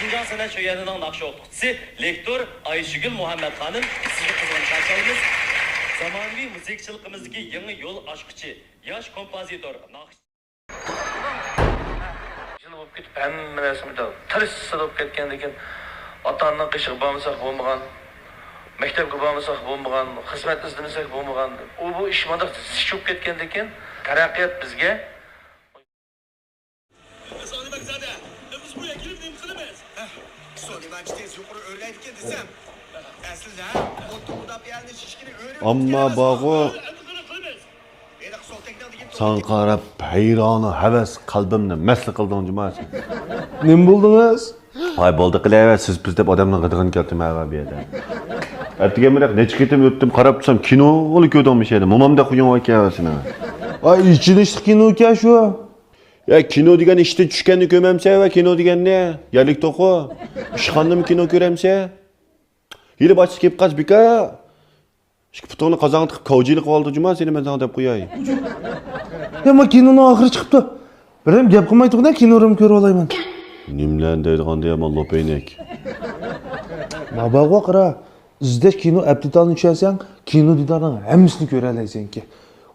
Şinjan Sanat Şöyleni'nin nakşı okutucusu Lektor Ayşegül Muhammed Hanım sizi kızgın karşılayınız. Zamanvi müzikçiliğimizdeki yeni yol aşkıcı, yaş kompozitör, nakış. Yıl bo'lib ketib, hamma narsamda tirishsa bo'lib ketgandan keyin ota-onaning qishig'i bo'lmasak bo'lmagan, maktabga bormasak bo'lmagan, xizmat izlamasak bo'lmagan. Bu ish mana zish bo'lib ketgandan keyin taraqqiyot bizga Solimakzada, biz buraya kelib nima qilamiz? Solimakchi tez yuqori o'rlaydigan desam. Aslida, o'tda mudofiyani shishkini o'rib. Amma bog'u san qarab hayrona havas qalbimni masli qilding jumas. Nim buldunuz? Hay bo'ldi qilaver siz biz deb odamning qidig'ini keldim ha bu yerda. Ertaga men necha ketim o'tdim qarab tursam kinoni ko'rdimmi shayda. Momamda qo'ygan ekansan. Ay içine işte kino ukan şu. Ya kino degan ishdan tushganni ko'mamsa va kino degan ne? Yalik to'qo. Ishxonnami kino ko'ramsa? Yili boshqa kelib qaz bika. Ishki putoni qozonga tiqib kovjilik oldi juma seni men sana deb qo'yay. Ama kinonun ahırı çıktı. Benim gap qilmay turgan kino'rimni ko'rib olayman. Nimlan deydiganda yomon lopaynek. Mabago qara. İzdeş kino aptitalni tushasang, kino didarning hammasini ko'ra olaysan ki.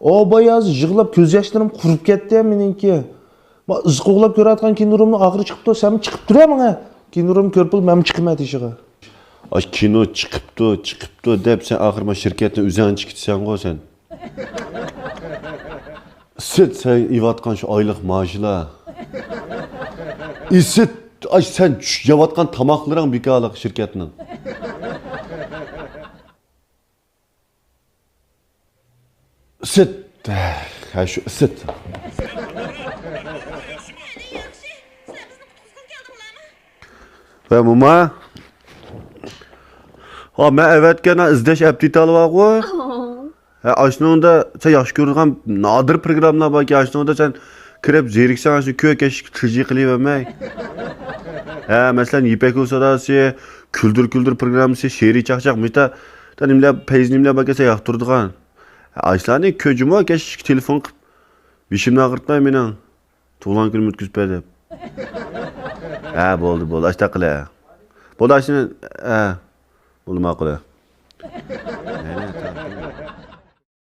O bayaz yig'lab ko'z yoshlarim qurib ketdi meningki. Ma izqo'qlab ko'rayotgan kino'rimni ahırı chiqibdi, sen chiqib turaman ha. Kino'rim ko'rpil, men chiqmadi ishig'i. Ay kino chiqibdi deb sen axir şirkatni o'zing chiqitsan-ku sen. Sen ivatgan şu oylik maoshlar. Isit ay sen yavatgan tamoqlaring bekorlik shirkatning. Sit. Ha şu sit. Ve mama. Ha men evetgana izlash aptitali bor-ku. Ha aslında sen yaxshi ko'rgan nadir programmalar borki, aslında sen kirib zeriksan shu ko'kash tilji qilavermay. Ha masalan Ipak Sadasi, Küldür programmasi, she'riy chaqchaq mita tanimlar peyznimlar borsa yoqtirdigan. Aslani ko'jimo kesh telefon qilib bishimni og'ritmay mening tug'ilgan kunim o'tkazib deb. Ha bo'ldi, ashta qila. Bo'ldi ashini, ha. Bo'ldi ma'qul.